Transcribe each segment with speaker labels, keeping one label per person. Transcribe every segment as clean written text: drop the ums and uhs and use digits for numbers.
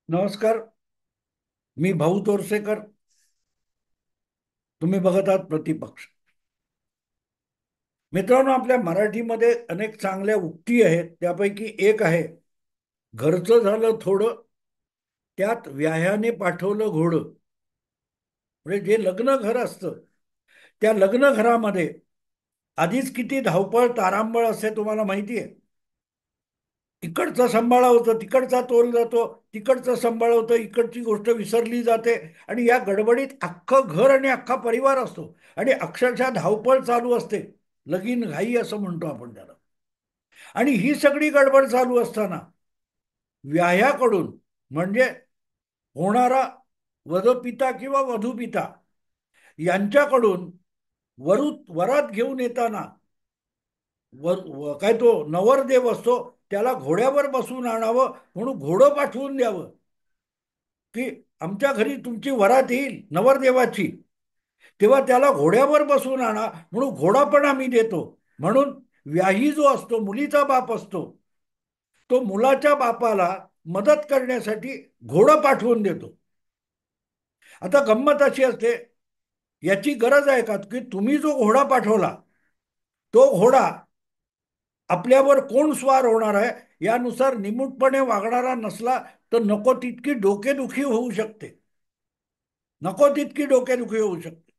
Speaker 1: नमस्कार. मी भाऊ तोरसेकर. तुम्ही बघत आहात प्रतिपक्ष. मित्रांनो, आपल्या मराठीमध्ये अनेक चांगल्या उक्ती आहेत. त्यापैकी एक आहे, घरचं झालं थोडं, त्यात व्याह्याने पाठवलं घोडं. म्हणजे जे लग्न घर असतं, त्या लग्न घरामध्ये आधीच किती धावपळ तारांबळ असते तुम्हाला माहिती आहे. इकडचं सांभाळावं तिकडचा तोल जातो, तिकडचं सांभाळवतं इकडची गोष्ट विसरली जाते. आणि या गडबडीत अख्खं घर आणि अख्खा परिवार असतो आणि अक्षरशः धावपळ चालू असते. लगीन घाई असं म्हणतो आपण त्याला. आणि ही सगळी गडबड चालू असताना व्याह्याकडून, म्हणजे होणारा वधपिता किंवा वधूपिता यांच्याकडून वरात घेऊन येताना काय तो नवरदेव असतो, त्याला घोड्यावर बसून आणावं म्हणून घोडं पाठवून द्यावं, की आमच्या घरी तुमची वरात येईल नवरदेवाची, तेव्हा त्याला घोड्यावर बसून आणा म्हणून घोडा पण आम्ही देतो. म्हणून व्याही जो असतो, मुलीचा बाप असतो, तो मुलाच्या बापाला मदत करण्यासाठी घोडं पाठवून देतो. आता गंमत अशी असते, याची गरज आहे का की तुम्ही जो घोडा पाठवला, तो घोडा आपल्यावर कोण स्वार होणार आहे यानुसार निमूटपणे वागणारा नसला तर नको तितकी डोकेदुखी होऊ शकते. नको तितकी डोकेदुखी होऊ शकते.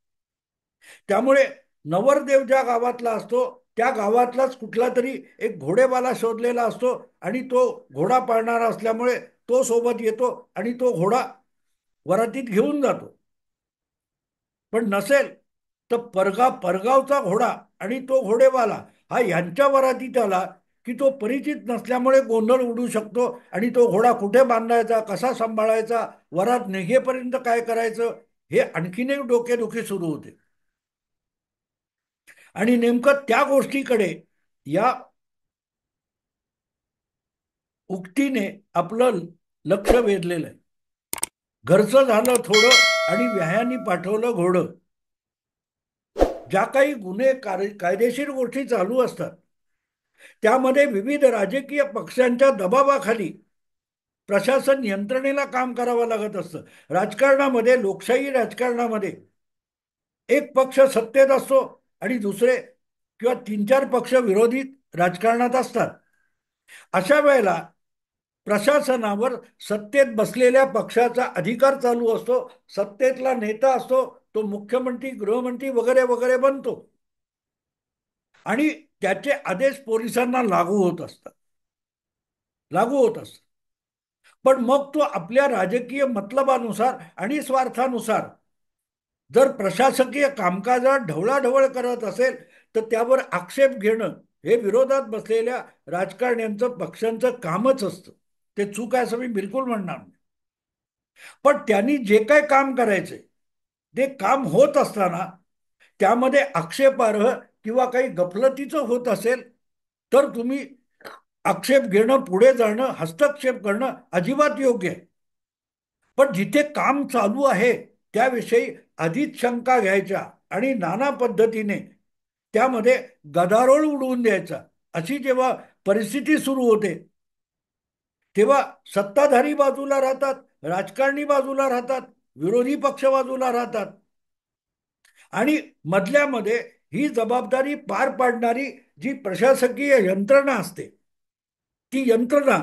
Speaker 1: त्यामुळे नवरदेव ज्या गावातला असतो, त्या गावातलाच कुठला तरी एक घोडेवाला शोधलेला असतो आणि तो घोडा पाळणारा असल्यामुळे तो सोबत येतो आणि तो घोडा वरातीत घेऊन जातो. पण नसेल तर परगावचा घोडा आणि तो घोडेवाला हा यांच्या वरातीत आला की तो परिचित नसल्यामुळे गोंधळ उडू शकतो आणि तो घोडा कुठे बांधायचा, कसा सांभाळायचा, वरात निघेपर्यंत काय करायचं, हे आणखीन एक डोकेदुखी सुरू होते. आणि नेमकं त्या गोष्टीकडे या उक्तीने आपलं लक्ष वेधलेलं आहे. घरचं झालं थोडं आणि व्याह्यानी पाठवलं घोडं. ज्या काही गुन्हे कायदेशीर गोष्टी चालू असतात, त्यामध्ये विविध राजकीय पक्षांच्या दबावाखाली प्रशासन यंत्रणेला काम करावं लागत असतं. राजकारणामध्ये, लोकशाही राजकारणामध्ये एक पक्ष सत्तेत असतो आणि दुसरे किंवा तीन चार पक्ष विरोधी राजकारणात असतात. अशा वेळेला प्रशासनावर सत्तेत बसलेल्या पक्षाचा अधिकार चालू असतो. सत्तेतला नेता असतो, तो मुख्यमंत्री, गृहमंत्री वगैरे वगैरे बनतो आणि त्याचे आदेश पोलिसांना लागू होत असतात. पण मग तो आपल्या राजकीय मतलबानुसार आणि स्वार्थानुसार जर प्रशासकीय कामकाजात ढवळाढवळ करत असेल तर त्यावर आक्षेप घेणं हे विरोधात बसलेल्या राजकारण्यांचं, पक्षांचं कामच असतं. ते चूक आहे असं मी बिलकुल म्हणणार नाही. पण त्यांनी जे काय काम करायचे ते काम होत असताना त्यामध्ये आक्षेपार्ह किंवा काही गफलतीचं होत असेल तर तुम्ही आक्षेप घेणं, पुढे जाणं, हस्तक्षेप करणं अजिबात योग्य आहे. पण जिथे काम चालू आहे त्याविषयी आधीच शंका घ्यायच्या आणि नाना पद्धतीने त्यामध्ये गदारोळ उडवून द्यायचा, अशी जेव्हा परिस्थिती सुरू होते तेव्हा सत्ताधारी बाजूला राहतात, राजकारणी बाजूला राहतात, विरोधी पक्ष बाजूला राहतात आणि मधल्यामध्ये ही जबाबदारी पार पाडणारी जी प्रशासकीय यंत्रणा असते, ती यंत्रणा,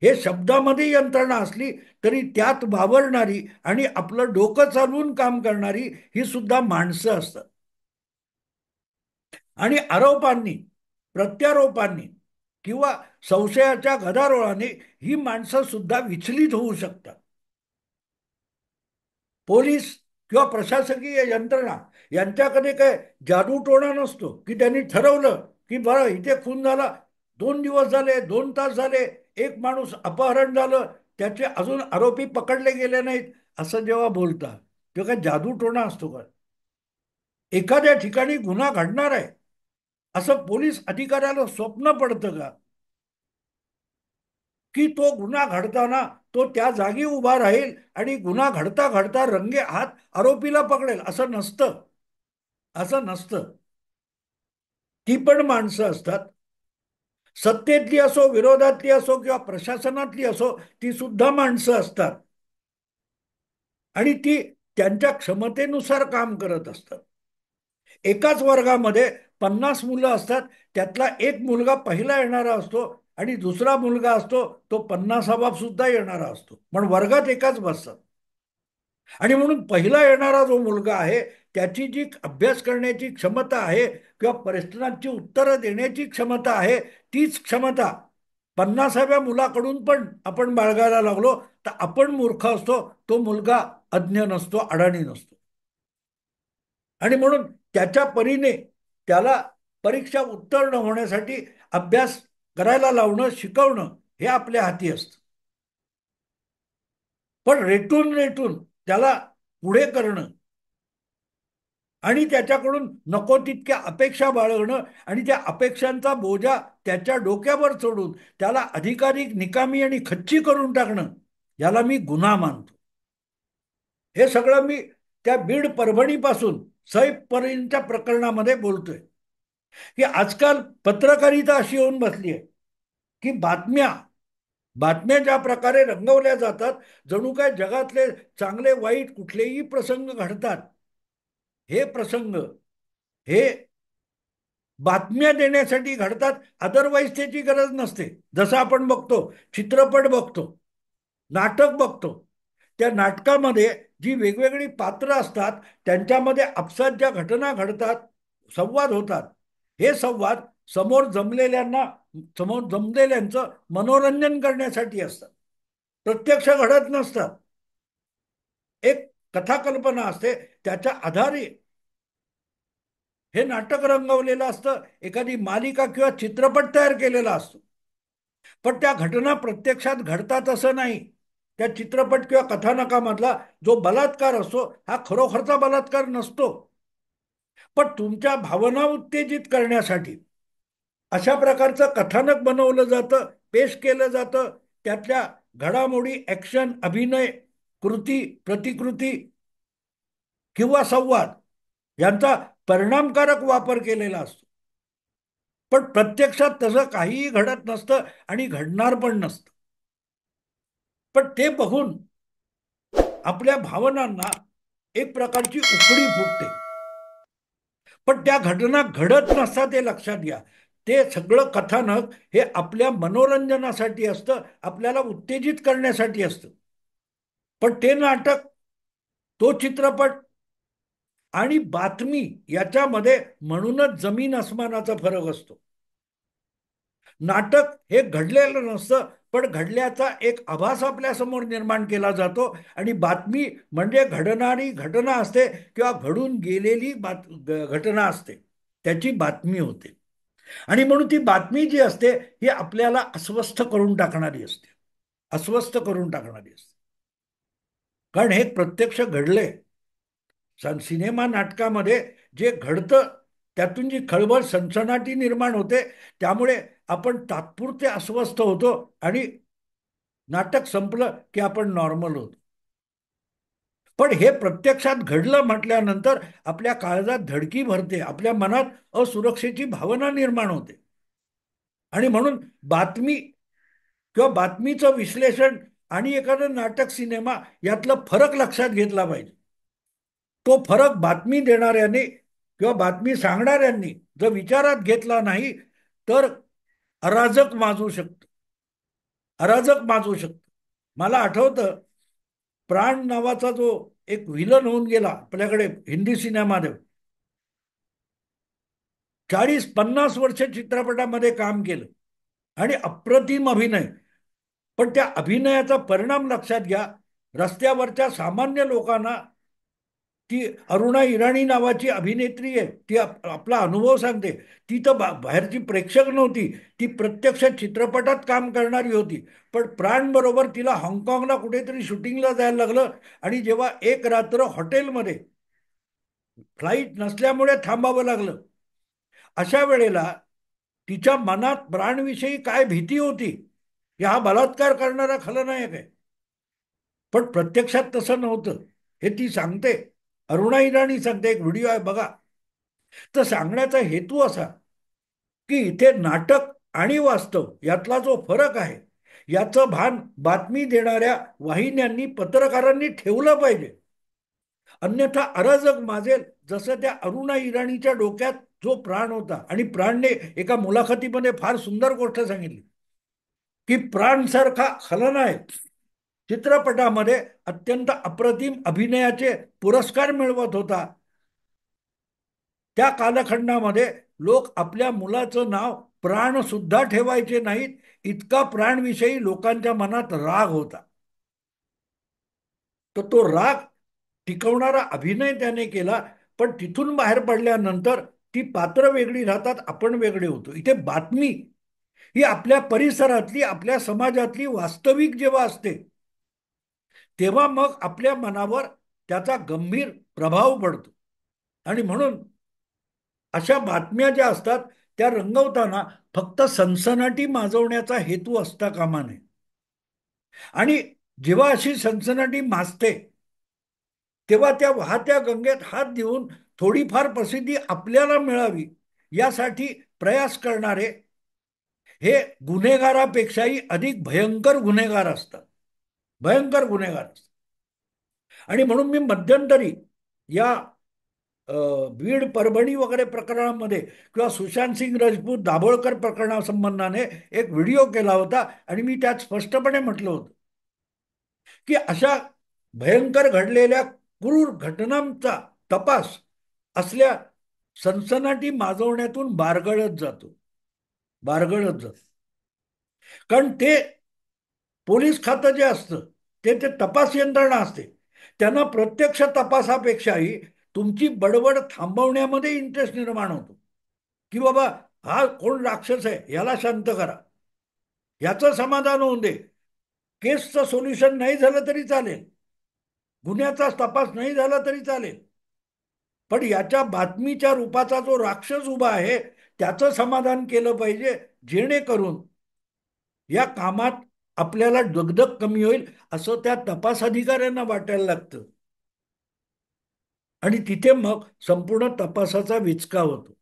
Speaker 1: हे शब्दामध्ये यंत्रणा असली तरी त्यात वावरणारी आणि आपलं डोकं चालवून काम करणारी ही सुद्धा माणसं असतात. आणि आरोपांनी, प्रत्यारोपांनी किंवा संशयाच्या गदारोळाने ही माणसं सुद्धा विचलित होऊ शकतात. पोलीस किंवा प्रशासकीय यंत्रणा यांच्याकडे काय जादूटोणा नसतो की त्यांनी ठरवलं की बरं इथे खून झाला, 2 दिवस झाले, 2 तास झाले, एक माणूस अपहरण झालं, त्याचे अजून आरोपी पकडले गेले नाहीत, असं जेव्हा बोलतात तेव्हा काय जादूटोणा असतो का? एखाद्या ठिकाणी गुन्हा घडणार आहे असं पोलीस अधिकाऱ्याला स्वप्न पडतं का की तो गुन्हा घडताना तो त्या जागी उभा राहील आणि गुन्हा घडता घडता रंगे हात आरोपीला पकडेल? असं नसतं. असं नसतं. ती पण माणसं असतात. सत्तेतली असो, विरोधातली असो किंवा प्रशासनातली असो, ती सुद्धा माणसं असतात आणि ती त्यांच्या क्षमतेनुसार काम करत असतात. एकाच वर्गामध्ये 50 मुलं असतात, त्यातला एक मुलगा पहिला येणारा असतो आणि दुसरा मुलगा असतो तो 50वा सुद्धा येणारा असतो, पण वर्गात एकाच बसतात. आणि म्हणून पहिला येणारा जो मुलगा आहे त्याची जी अभ्यास करण्याची क्षमता आहे किंवा प्रश्नांची उत्तरं देण्याची क्षमता आहे, तीच क्षमता 50व्या मुलाकडून पण आपण बाळगायला लागलो तर आपण मूर्ख असतो, तो मुलगा अज्ञ नसतो, अडाणी नसतो. आणि म्हणून त्याच्या परीने त्याला परीक्षा उत्तीर्ण होण्यासाठी अभ्यास करायला लावणं, शिकवणं हे आपल्या हाती असतं. पण रेटून रेटून त्याला पुढे करणं आणि त्याच्याकडून नको तितक्या अपेक्षा बाळगणं आणि त्या अपेक्षांचा बोजा त्याच्या डोक्यावर चढून त्याला अधिकाधिक निकामी आणि खच्ची करून टाकणं, याला मी गुन्हा मानतो. हे सगळं मी त्या बीड परभणीपासून सैफपर्यंतच्या प्रकरणामध्ये बोलतोय की आजकाल पत्रकारिता अशी होऊन बसली आहे की बातम्या बातम्या ज्या प्रकारे रंगवल्या जातात, जणू काय जगातले चांगले वाईट कुठलेही प्रसंग घडतात, हे प्रसंग हे बातम्या देण्यासाठी घडतात. अदरवाईज त्याची गरज नसते. जसं आपण बघतो, चित्रपट बघतो, नाटक बघतो, त्या नाटकामध्ये जी वेगवेगळी पात्र असतात त्यांच्यामध्ये आपसात ज्या घटना घडतात, संवाद होतात, हे संवाद समोर जमलेल्यांना समोर जमलेल्यांचं मनोरंजन करण्यासाठी असतात, प्रत्यक्ष घडत नसतात. एक कथाकल्पना असते, त्याच्या आधारे हे नाटक रंगवलेलं असतं, एखादी मालिका किंवा चित्रपट तयार केलेला असतो. पण त्या घटना प्रत्यक्षात घडतात असं नाही. त्या चित्रपट किंवा कथानकामधला जो बलात्कार असतो हा खरोखरचा बलात्कार नसतो, पण तुमच्या भावना उत्तेजित करण्यासाठी अशा प्रकारचं कथानक बनवलं जातं, पेश केलं जातं. त्यातल्या घडामोडी, ऍक्शन, अभिनय, कृती, प्रतिकृती किंवा संवाद यांचा परिणामकारक वापर केलेला असतो. पण प्रत्यक्षात तसं काहीही घडत नसतं आणि घडणार पण नसतं. पण ते बघून आपल्या भावनांना एक प्रकारची उकळी फुटते. पण त्या घटना घडत नसतात हे लक्षात घ्या. ते सगळं कथानक हे आपल्या मनोरंजनासाठी असतं, आपल्याला उत्तेजित करण्यासाठी असतं. पण ते नाटक, तो चित्रपट आणि बातमी याच्यामध्ये म्हणूनच जमीन अस्मानाचा फरक असतो. नाटक हे घडलेलं नसतं, पण घडल्याचा एक आभास आपल्या समोर निर्माण केला जातो आणि बातमी म्हणजे घडणारी घटना असते किंवा घडून गेलेली घटना असते, त्याची बातमी होते. आणि म्हणून ती बातमी जी असते ही आपल्याला अस्वस्थ करून टाकणारी असते, अस्वस्थ करून टाकणारी असते. कारण हे प्रत्यक्ष घडले. सिनेमा नाटकामध्ये जे घडतं त्यातून जी खळबळ सनसनाटी निर्माण होते, त्यामुळे आपण तात्पुरते अस्वस्थ होतो आणि नाटक संपलं की आपण नॉर्मल होतो. पण हे प्रत्यक्षात घडलं म्हटल्यानंतर आपल्या काळजात धडकी भरते, आपल्या मनात असुरक्षेची भावना निर्माण होते. आणि म्हणून बातमी किंवा बातमीचं विश्लेषण आणि एखादं नाटक, सिनेमा यातला फरक लक्षात घेतला पाहिजे. तो फरक बातमी देणाऱ्यांनी किंवा बातमी सांगणाऱ्यांनी जर विचारात घेतला नाही तर अराजक माजू शकतं, अराजक माजू शकतं. मला आठवतं, प्राण नावाचा जो एक व्हिलन होऊन गेला आपल्याकडे हिंदी सिनेमामध्ये, 40-50 वर्ष चित्रपटामध्ये काम केलं आणि अप्रतिम अभिनय. पण त्या अभिनयाचा परिणाम लक्षात घ्या, रस्त्यावरच्या सामान्य लोकांना ती अरुणा इराणी नावाची अभिनेत्री आहे, ती आपला अनुभव सांगते. ती तर बाहेरची प्रेक्षक नव्हती, ती प्रत्यक्ष चित्रपटात काम करणारी होती. पण प्राण बरोबर तिला हाँगकाँगला कुठेतरी शूटिंगला जायला लागलं आणि जेव्हा एक रात्र हॉटेलमध्ये फ्लाईट नसल्यामुळे थांबावं लागलं, अशा वेळेला तिच्या मनात प्राणविषयी काय भीती होती, की हा बलात्कार करणारा खलनायक आहे. पण प्रत्यक्षात तसं नव्हतं, हे ती सांगते. अरुणा इराणी सांगते, एक व्हिडिओ आहे बघा. तर सांगण्याचा हेतू असा की इथे नाटक आणि वास्तव यातला जो फरक आहे याचं भान बातमी देणाऱ्या वाहिन्यांनी पत्रकारांनी ठेवलं पाहिजे. अन्यथा अराजक माजेल. जसं त्या अरुणा इराणीच्या डोक्यात जो प्राण होता, आणि प्राणने एका मुलाखतीमध्ये फार सुंदर गोष्ट सांगितली की प्राण सारखा खलनायक चित्रपटामध्ये अत्यंत अप्रतिम अभिनयाचे पुरस्कार मिळवत होता. त्या कालखंडामध्ये लोक आपल्या मुलाचं नाव प्राण सुद्धा ठेवायचे नाहीत, इतका प्राणविषयी लोकांच्या मनात राग होता. तर तो राग टिकवणारा अभिनय त्याने केला. पण तिथून बाहेर पडल्यानंतर ती पात्र वेगळी राहतात, आपण वेगळे होतो. इथे बातमी ही आपल्या परिसरातली, आपल्या समाजातली वास्तविक जेव्हा असते, तेव्हा मग आपल्या मनावर त्याचा गंभीर प्रभाव पडतो. आणि म्हणून अशा बातम्या ज्या असतात त्या रंगवताना फक्त सनसनाटी माजवण्याचा हेतू असता कामा नये. आणि जेव्हा अशी सनसनाटी माजते तेव्हा त्या वाहत्या गंगेत हात देऊन थोडीफार प्रसिद्धी आपल्याला मिळावी यासाठी प्रयास करणारे हे गुन्हेगारापेक्षाही अधिक भयंकर गुन्हेगार असतात. भयंकर गुन्हेगार असतात. आणि म्हणून मी मध्यंतरी या बीड परभणी वगैरे प्रकरणामध्ये किंवा सुशांत सिंग राजपूत दाभोळकर प्रकरणासंबंधाने एक व्हिडिओ केला होता आणि मी त्यात स्पष्टपणे म्हटलं होतं की अशा भयंकर घडलेल्या क्रूर घटनांचा तपास असल्या सनसनाटी माजवण्यातून बारगळत जातो. बारगळत जातो. कारण ते पोलीस खातं जे असतं ते तपास यंत्रणा असते. त्यांना प्रत्यक्ष तपासापेक्षाही तुमची बडबड थांबवण्यामध्ये इंटरेस्ट निर्माण होतो. की बाबा हा कोण राक्षस आहे याला शांत करा, याचं समाधान होऊन दे. केसचं सोल्युशन नाही झालं तरी चालेल, गुन्ह्याचा तपास नाही झाला तरी चालेल, पण याच्या बातमीच्या रूपाचा जो राक्षस उभा आहे त्याचं समाधान केलं पाहिजे, जेणेकरून या कामात आपल्याला दगदग कमी होईल असं त्या तपास अधिकाऱ्यांना वाटायला लागतं. आणि तिथे मग संपूर्ण तपासाचा विचका होतो.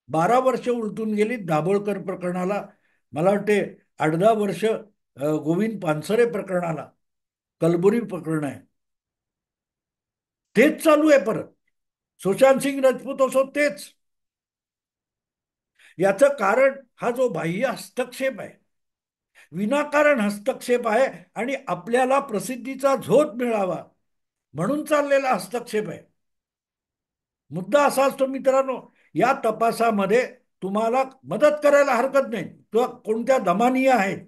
Speaker 1: 12 वर्ष उलटून गेली दाभोळकर प्रकरणाला. मला वाटते 8-10 वर्ष गोविंद पानसरे प्रकरणाला. कलबुरी प्रकरण आहे, तेच चालू आहे परत. सुशांत सिंग राजपूत असो तेच. याचं कारण हा जो बाह्य हस्तक्षेप आहे, विनाकारण हस्तक्षेप आहे, आणि आपल्याला प्रसिद्धीचा झोत मिळावा म्हणून चाललेला हस्तक्षेप आहे. मुद्दा असा असतो मित्रांनो, या तपासामध्ये तुम्हाला मदत करायला हरकत नाही. किंवा कोणत्या दमानिया आहेत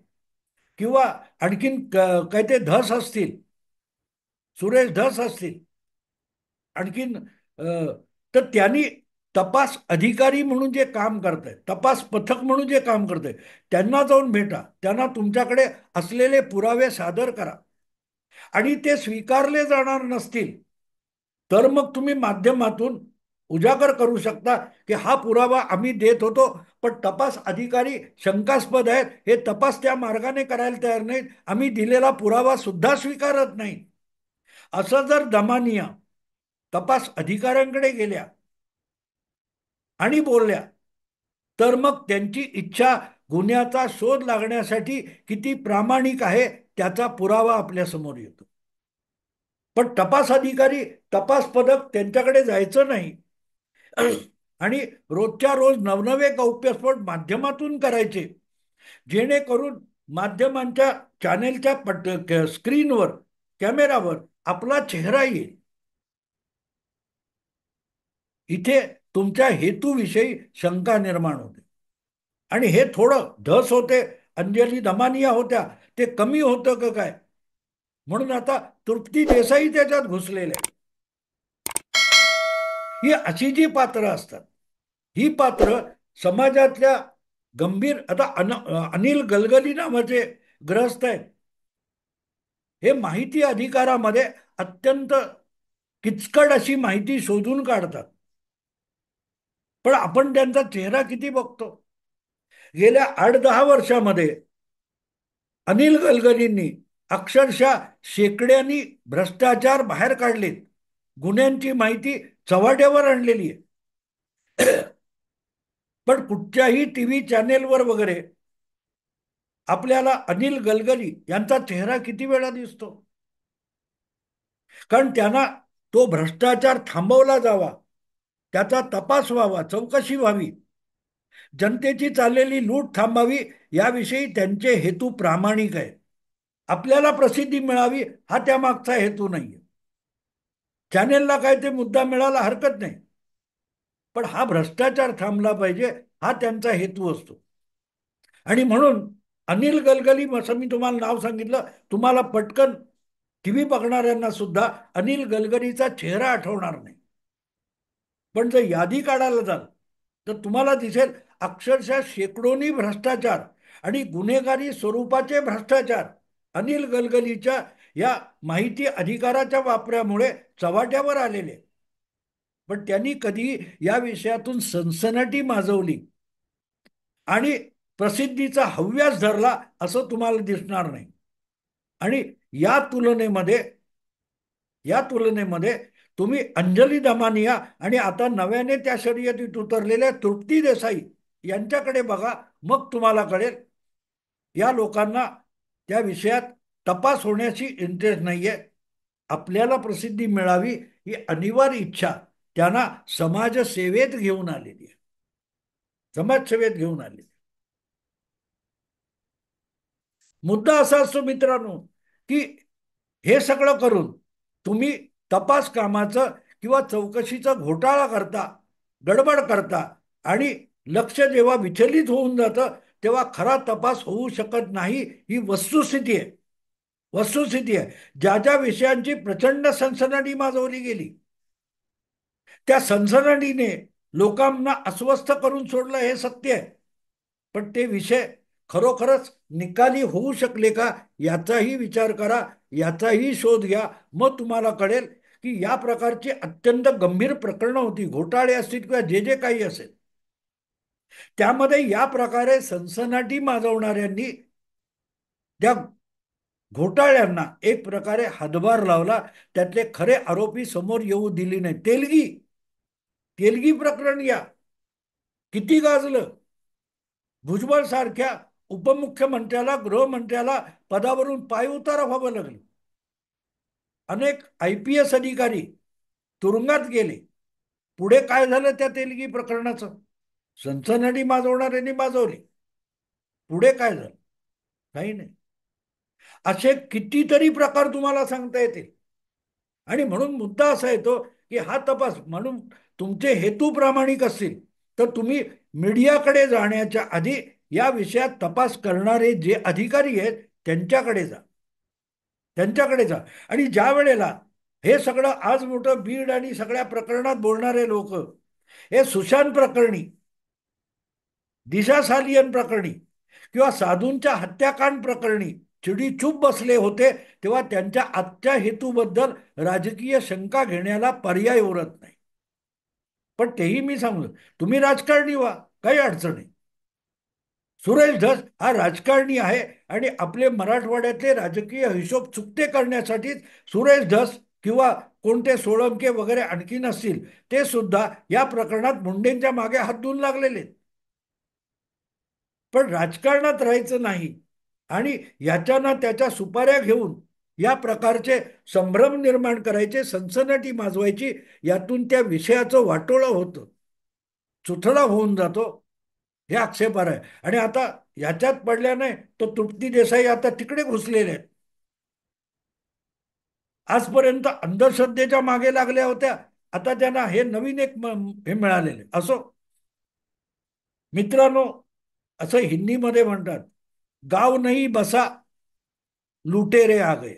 Speaker 1: किंवा आणखीन काय ते धस असतील, सुरेश धस असतील, आणखीन तर त्यांनी तपास अधिकारी म्हणून जे काम करतायत, तपास पथक म्हणून जे काम करतायत, त्यांना जाऊन भेटा. त्यांना तुमच्याकडे असलेले पुरावे सादर करा. आणि ते स्वीकारले जाणार नसतील तर मग तुम्ही माध्यमातून उजागर करू शकता की हा पुरावा आम्ही देत होतो, पण तपास अधिकारी शंकास्पद आहेत, हे तपास त्या मार्गाने करायला तयार नाहीत, आम्ही दिलेला पुरावा सुद्धा स्वीकारत नाही. असं जर दमानिया तपास अधिकाऱ्यांकडे गेल्या आणि बोलल्या तर मग त्यांची इच्छा गुन्ह्याचा शोध लागण्यासाठी किती प्रामाणिक आहे त्याचा पुरावा आपल्या समोर येतो. पण तपास अधिकारी, तपास पथक त्यांच्याकडे जायचं नाही आणि रोजच्या रोज नवनवे गौप्यस्फोट माध्यमातून करायचे, जेणेकरून माध्यमांच्या चॅनेलच्या स्क्रीनवर, कॅमेरावर आपला चेहरा येईल. इथे तुमच्या हेतूविषयी शंका निर्माण होते. आणि हे थोडं धस होते, अंजली दमानिया होत्या, ते कमी होतं का काय, म्हणून आता तृप्ती देसाई त्याच्यात घुसलेल्या आहे. ही अशी जी पात्र असतात, ही पात्र समाजातल्या गंभीर, आता अनिल गलगली नावाचे ग्रस्त आहेत, हे माहिती अधिकारामध्ये अत्यंत किचकट अशी माहिती शोधून काढतात. पण आपण त्यांचा चेहरा किती बघतो. गेल्या 8-10 वर्षामध्ये अनिल गलगलींनी अक्षरशः शेकड्यांनी भ्रष्टाचार बाहेर काढलेत, गुन्ह्यांची माहिती चव्हाट्यावर आणलेली आहे. पण कुठच्याही टीव्ही चॅनेलवर वगैरे आपल्याला अनिल गलगली यांचा चेहरा किती वेळा दिसतो. कारण त्यांना तो भ्रष्टाचार थांबवला जावा, त्याचा तपास व्हावा, चौकशी व्हावी, जनतेची चाललेली लूट थांबावी, याविषयी त्यांचे हेतू प्रामाणिक आहे. आपल्याला प्रसिद्धी मिळावी हा त्यामागचा हेतू नाहीये. चॅनेलला काय ते मुद्दा मिळायला हरकत नाही, पण हा भ्रष्टाचार थांबला पाहिजे हा त्यांचा हेतू असतो. आणि म्हणून अनिल गलगली, असं मी तुम्हाला नाव सांगितलं, तुम्हाला पटकन टीव्ही बघणाऱ्यांना सुद्धा अनिल गलगलीचा चेहरा आठवणार नाही. पण जर यादी काढायला जाल तर तुम्हाला दिसेल अक्षरशः शेकडोनी भ्रष्टाचार आणि गुन्हेगारी स्वरूपाचे भ्रष्टाचार अनिल गलगलीच्या या माहिती अधिकाराच्या वापरामुळे चव्हाट्यावर आलेले. पण त्यांनी कधी या विषयातून सनसनाटी माजवली आणि प्रसिद्धीचा हव्यास धरला असं तुम्हाला दिसणार नाही. आणि या तुलनेमध्ये या तुलनेमध्ये तुम्ही अंजली दमानिया आणि आता नव्याने त्या शर्यतीत उतरलेल्या तृप्ती देसाई यांच्याकडे बघा, मग तुम्हाला कळेल या लोकांना त्या विषयात तपास होण्याची इंटरेस्ट नाहीये. आपल्याला प्रसिद्धी मिळावी ही अनिवार्य इच्छा त्यांना समाजसेवेत घेऊन आलेली आहे. समाजसेवेत घेऊन आलेली. मुद्दा असा असतो मित्रांनो, की हे सगळं करून तुम्ही तपास कामाचं किंवा चौकशीचं घोटाळा करता, गडबड करता आणि लक्ष जेव्हा विचलित होऊन जातं तेव्हा खरा तपास होऊ शकत नाही, ही वस्तुस्थिती आहे. वस्तुस्थिती आहे. ज्या ज्या विषयांची प्रचंड सनसनाटी माजवली गेली, त्या सनसनाटीने लोकांना अस्वस्थ करून सोडलं हे सत्य आहे. पण ते विषय खरोखरच निकाली होऊ शकले का याचाही विचार करा, याचाही शोध घ्या. मग तुम्हाला कळेल की या प्रकारची अत्यंत गंभीर प्रकरणं होती, घोटाळे असतील किंवा जे जे काही असेल, त्यामध्ये या प्रकारे सनसनाटी माजवणाऱ्यांनी त्या घोटाळ्यांना एक प्रकारे हातभार लावला. त्यातले खरे आरोपी समोर येऊ दिली नाही. तेलगी तेलगी प्रकरण या किती गाजलं. भुजबळ सारख्या उपमुख्यमंत्र्याला, गृहमंत्र्याला पदावरून पायउतार व्हावं लागलं. अनेक IPS अधिकारी तुरुंगात गेले. पुढे काय झालं त्या तेलगी प्रकरणाचं? सनसनाटी माजवणाऱ्यांनी माजवली. पुढे काय झालं? काही नाही. असे कितीतरी प्रकार तुम्हाला सांगता येतील. आणि म्हणून मुद्दा असा येतो की हा तपास, म्हणून तुमचे हेतू प्रामाणिक असतील तर तुम्ही मीडियाकडे जाण्याच्या आधी या विषयात तपास करणारे जे अधिकारी आहेत त्यांच्याकडे जा. त्यांच्याकडे जा. आणि ज्या वेळेला हे सगळं आज मोठं बीड आणि सगळ्या प्रकरणात बोलणारे लोक हे सुशांत प्रकरणी, दिशा सालियन प्रकरणी किंवा साधूंच्या हत्याकांड प्रकरणी चिडीचूप बसले होते, तेव्हा त्यांच्या आजच्या हेतूबद्दल राजकीय शंका घेण्याला पर्याय उरत नाही. पण तेही मी सांगतो, तुम्ही राजकारणी व्हा, काही अडचण नाही. सुरेश धस हा राजकारणी आहे आणि आपले मराठवाड्यातले राजकीय हिशोब चुकते करण्यासाठीच सुरेश धस किंवा कोणते सोळंके वगैरे आणखी नसतील ते सुद्धा या प्रकरणात मुंडेंच्या मागे हात धुवून लागलेले. पण राजकारणात राहायचं नाही आणि याच्यानं त्याच्या सुपाऱ्या घेऊन या प्रकारचे संभ्रम निर्माण करायचे, सनसनाटी माजवायची, यातून त्या विषयाचं वाटोळं होतं, चुथडा होऊन जातो, हे आक्षेपार्ह आहे. आणि आता याच्यात पडल्याने तो तृप्ती देसाई आता तिकडे घुसलेले आहेत. आजपर्यंत अंधश्रद्धेच्या मागे लागल्या होत्या, आता त्यांना हे नवीन एक हे मिळालेले. असो मित्रांनो, असं हिंदीमध्ये म्हणतात, गाव नाही बसा लुटेरे आ गए.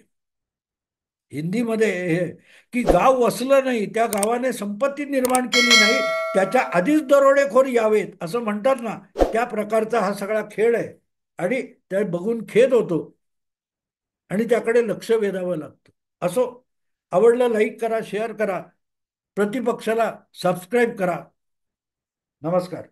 Speaker 1: हिंदीमध्ये हे की गाव वसलं नाही, त्या गावाने संपत्ती निर्माण केली नाही, त्याच्या आधीच दरोडेखोर यावेत असं म्हणतात ना, त्या प्रकारचा हा सगळा खेळ आहे. आणि त्या बघून खेद होतो आणि त्याकडे लक्ष वेधावं लागतं. असो, आवडलं लाईक करा, शेअर करा, प्रतिपक्षाला सबस्क्राईब करा. नमस्कार.